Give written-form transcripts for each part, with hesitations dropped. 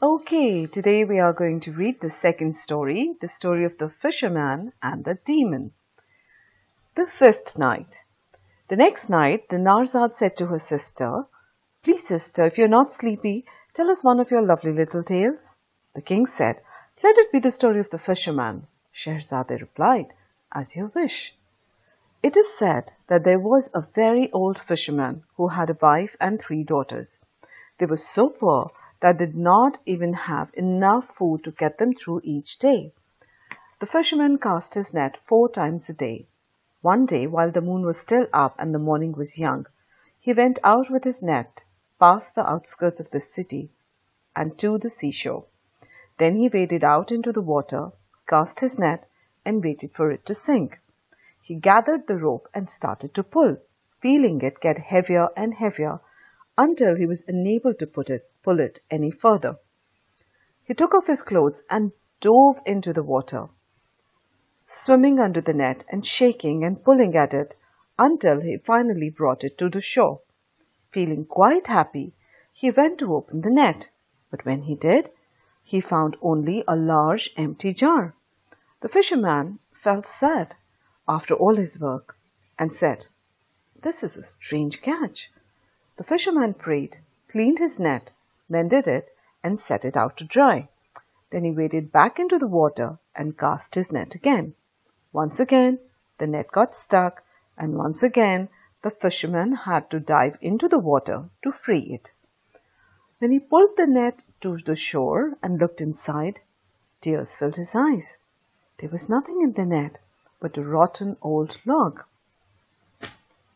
Okay, today we are going to read the second story, the story of the fisherman and the demon. The fifth night. The next night, the Narzad said to her sister, "Please, sister, if you're not sleepy, tell us one of your lovely little tales." The king said, "Let it be the story of the fisherman." Shahrazad replied, "As you wish." It is said that there was a very old fisherman who had a wife and 3 daughters. They were so poor that they did not even have enough food to get them through each day. The fisherman cast his net 4 times a day. One day, while the moon was still up and the morning was young, he went out with his net, past the outskirts of the city, and to the seashore. Then he waded out into the water, cast his net, and waited for it to sink. He gathered the rope and started to pull, feeling it get heavier and heavier until he was unable to pull it any further. He took off his clothes and dove into the water, swimming under the net and shaking and pulling at it until he finally brought it to the shore. Feeling quite happy, he went to open the net, but when he did, he found only a large empty jar. The fisherman felt sad after all his work and said, "This is a strange catch." The fisherman prayed, cleaned his net, mended it, and set it out to dry. Then he waded back into the water and cast his net again. Once again, the net got stuck, and once again, the fisherman had to dive into the water to free it. When he pulled the net to the shore and looked inside, tears filled his eyes. There was nothing in the net but a rotten old log.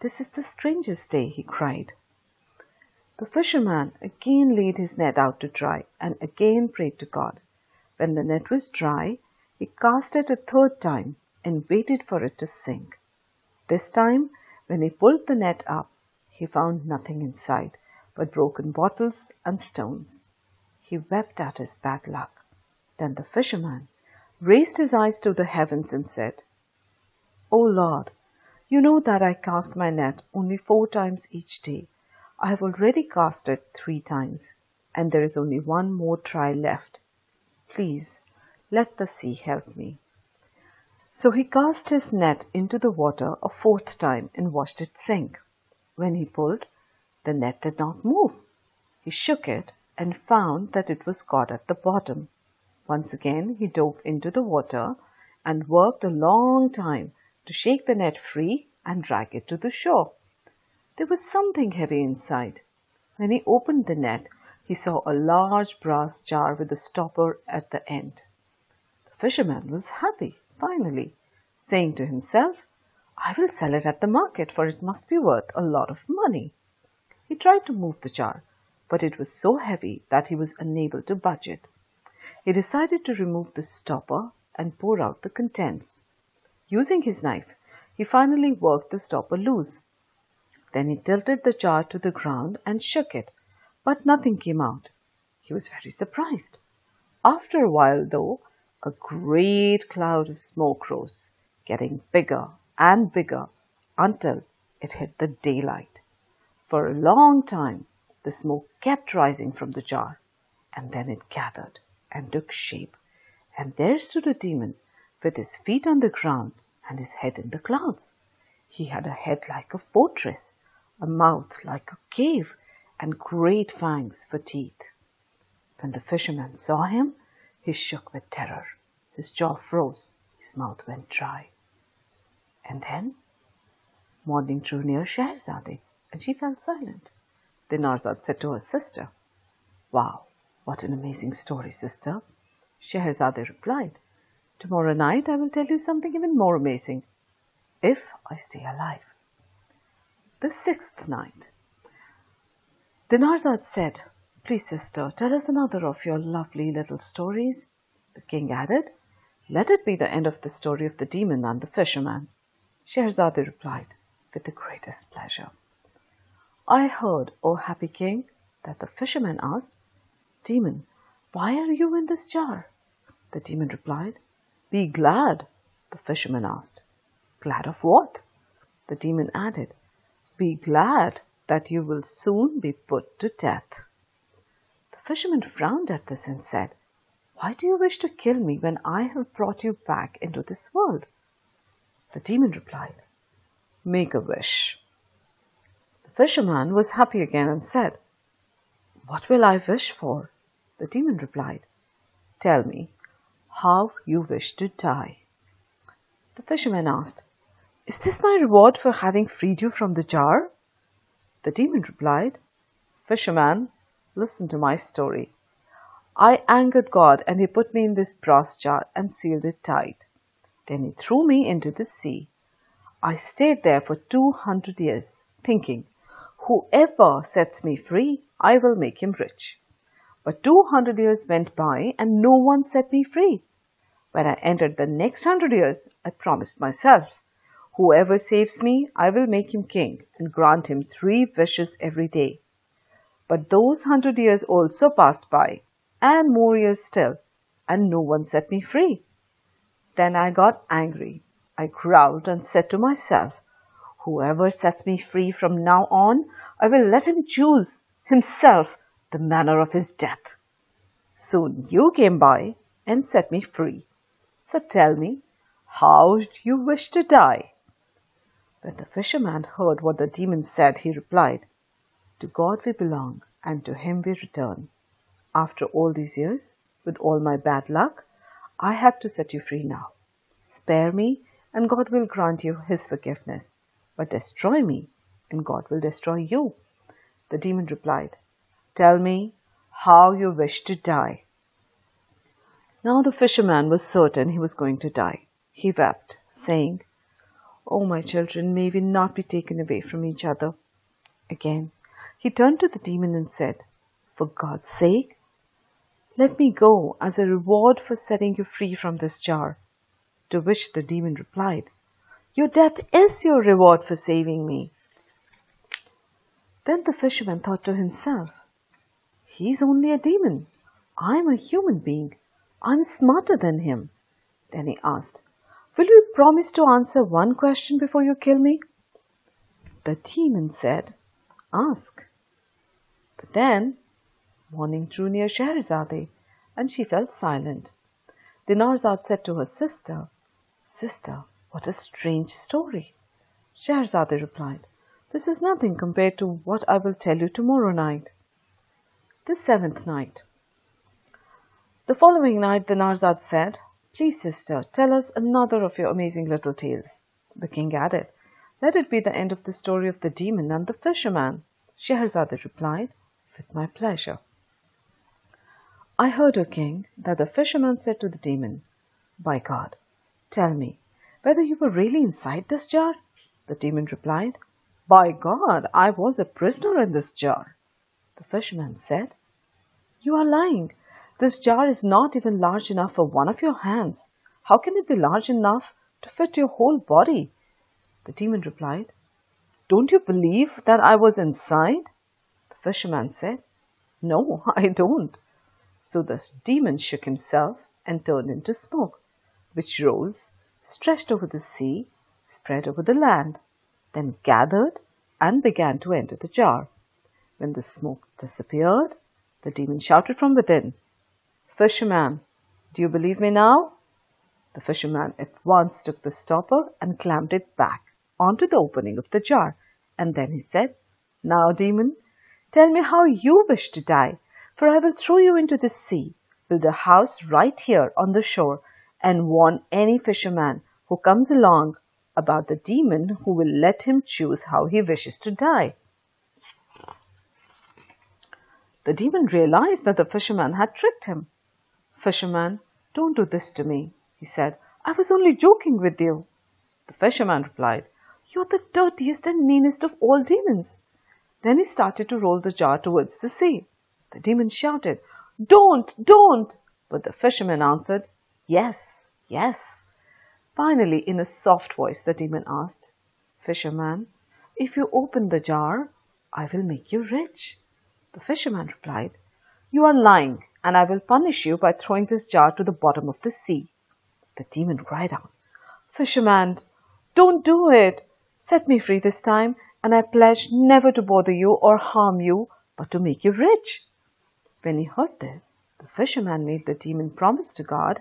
"This is the strangest day," he cried. The fisherman again laid his net out to dry and again prayed to God. When the net was dry, he cast it a 3rd time and waited for it to sink. This time, when he pulled the net up, he found nothing inside but broken bottles and stones. He wept at his bad luck. Then the fisherman raised his eyes to the heavens and said, "O Lord, you know that I cast my net only 4 times each day. I have already cast it 3 times, and there is only one more try left. Please, let the sea help me." So he cast his net into the water a 4th time and watched it sink. When he pulled, the net did not move. He shook it and found that it was caught at the bottom. Once again he dove into the water and worked a long time to shake the net free and drag it to the shore. There was something heavy inside. When he opened the net, he saw a large brass jar with a stopper at the end. The fisherman was happy, finally, saying to himself, "I will sell it at the market, for it must be worth a lot of money." He tried to move the jar, but it was so heavy that he was unable to budge it. He decided to remove the stopper and pour out the contents. Using his knife, he finally worked the stopper loose. Then he tilted the jar to the ground and shook it, but nothing came out. He was very surprised. After a while, though, a great cloud of smoke rose, getting bigger and bigger until it hit the daylight. For a long time, the smoke kept rising from the jar, and then it gathered and took shape, and there stood a demon with his feet on the ground and his head in the clouds. He had a head like a fortress, a mouth like a cave, and great fangs for teeth. When the fisherman saw him, he shook with terror. His jaw froze, his mouth went dry. And then morning drew near Shahrazad, and she fell silent. The Narzad said to her sister, "Wow, what an amazing story, sister." Shahrazad replied, "Tomorrow night I will tell you something even more amazing, if I stay alive." The 6th night. The Narzad said, "Please, sister, tell us another of your lovely little stories." The king added, "Let it be the end of the story of the demon and the fisherman." Shahrazad replied, "With the greatest pleasure." "I heard, O happy king, that the fisherman asked, 'Demon, why are you in this jar?' The demon replied, 'Be glad.' The fisherman asked, 'Glad of what?' The demon added, 'Be glad that you will soon be put to death.' The fisherman frowned at this and said, "Why do you wish to kill me when I have brought you back into this world?" The demon replied, "Make a wish." The fisherman was happy again and said, "What will I wish for?" The demon replied, "Tell me how you wish to die." The fisherman asked, "Is this my reward for having freed you from the jar?" The demon replied, "Fisherman, listen to my story. I angered God and he put me in this brass jar and sealed it tight. Then he threw me into the sea. I stayed there for 200 years, thinking, whoever sets me free, I will make him rich. But 200 years went by and no one set me free. When I entered the next 100 years, I promised myself, whoever saves me, I will make him king and grant him 3 wishes every day. But those 100 years also passed by, and more years still, and no one set me free. Then I got angry. I growled and said to myself, whoever sets me free from now on, I will let him choose himself the manner of his death. Soon you came by and set me free. So tell me, how do you wish to die?" When the fisherman heard what the demon said, he replied, "To God we belong, and to him we return. After all these years, with all my bad luck, I had to set you free now. Spare me, and God will grant you his forgiveness. But destroy me, and God will destroy you." The demon replied, "Tell me how you wish to die." Now the fisherman was certain he was going to die. He wept, saying, "Oh, my children, may we not be taken away from each other." Again, he turned to the demon and said, "For God's sake, let me go as a reward for setting you free from this jar." To which the demon replied, "Your death is your reward for saving me." Then the fisherman thought to himself, "He's only a demon. I'm a human being. I'm smarter than him." Then he asked, "Will you promise to answer one question before you kill me?" The demon said, "Ask." But then morning drew near Scheherazade, and she fell silent. Dinarzade said to her sister, "Sister, what a strange story." Scheherazade replied, "This is nothing compared to what I will tell you tomorrow night." The 7th night. The following night Dinarzade said, "Please, sister, tell us another of your amazing little tales." The king added, "Let it be the end of the story of the demon and the fisherman." Scheherazade replied, "With my pleasure." "I heard, O king, that the fisherman said to the demon, 'By God, tell me whether you were really inside this jar?' The demon replied, 'By God, I was a prisoner in this jar.' The fisherman said, 'You are lying. This jar is not even large enough for one of your hands. How can it be large enough to fit your whole body?' The demon replied, 'Don't you believe that I was inside?' The fisherman said, 'No, I don't.' So the demon shook himself and turned into smoke, which rose, stretched over the sea, spread over the land, then gathered and began to enter the jar. When the smoke disappeared, the demon shouted from within, 'Fisherman, do you believe me now?' The fisherman at once took the stopper and clamped it back onto the opening of the jar, and then he said, 'Now, demon, tell me how you wish to die, for I will throw you into the sea, build a house right here on the shore, and warn any fisherman who comes along about the demon who will let him choose how he wishes to die.' The demon realized that the fisherman had tricked him. 'Fisherman, don't do this to me,' he said. 'I was only joking with you.' The fisherman replied, 'You're the dirtiest and meanest of all demons.' Then he started to roll the jar towards the sea. The demon shouted, 'Don't, don't!' But the fisherman answered, 'Yes, yes.' Finally, in a soft voice, the demon asked, 'Fisherman, if you open the jar, I will make you rich.' The fisherman replied, 'You are lying, and I will punish you by throwing this jar to the bottom of the sea.' The demon cried out, 'Fisherman, don't do it. Set me free this time, and I pledge never to bother you or harm you, but to make you rich.' When he heard this, the fisherman made the demon promise to God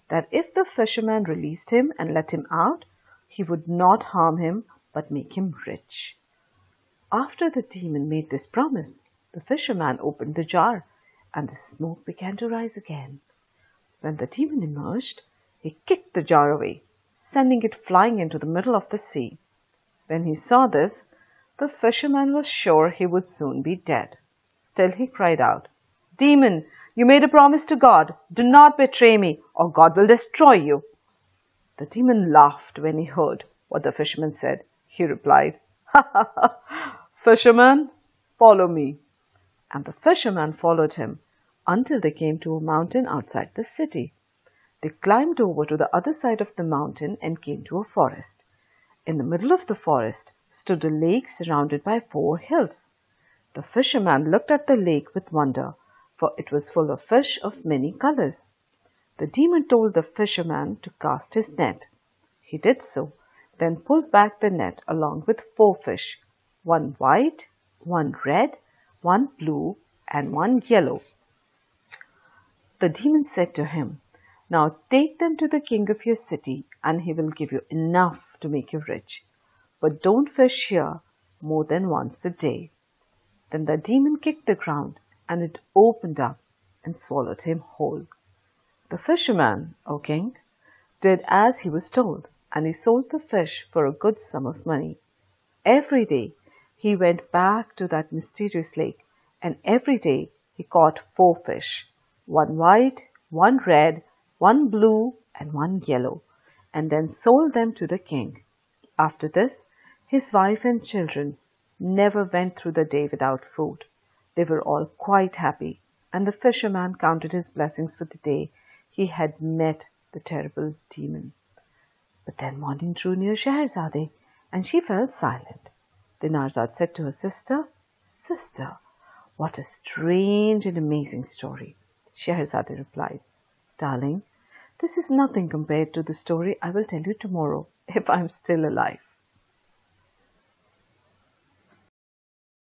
that if the fisherman released him and let him out, he would not harm him but make him rich. After the demon made this promise, the fisherman opened the jar, and the smoke began to rise again. When the demon emerged, he kicked the jar away, sending it flying into the middle of the sea. When he saw this, the fisherman was sure he would soon be dead. Still he cried out, "Demon, you made a promise to God. Do not betray me, or God will destroy you." The demon laughed when he heard what the fisherman said. He replied, "Ha ha ha! Fisherman, follow me." And the fisherman followed him until they came to a mountain outside the city. They climbed over to the other side of the mountain and came to a forest. In the middle of the forest stood a lake surrounded by 4 hills. The fisherman looked at the lake with wonder, for it was full of fish of many colors. The demon told the fisherman to cast his net. He did so, then pulled back the net along with 4 fish, 1 white, 1 red, 1 blue, and 1 yellow. The demon said to him, "Now take them to the king of your city, and he will give you enough to make you rich. But don't fish here more than once a day." Then the demon kicked the ground, and it opened up and swallowed him whole. The fisherman, O king, did as he was told, and he sold the fish for a good sum of money. Every day he went back to that mysterious lake, and every day he caught 4 fish, 1 white, 1 red, 1 blue, and 1 yellow, and then sold them to the king. After this, his wife and children never went through the day without food. They were all quite happy, and the fisherman counted his blessings for the day he had met the terrible demon. But then morning drew near Scheherazade, and she fell silent. Dinarzade said to her sister, "Sister, what a strange and amazing story." Scheherazade replied, "Darling, this is nothing compared to the story I will tell you tomorrow, if I am still alive."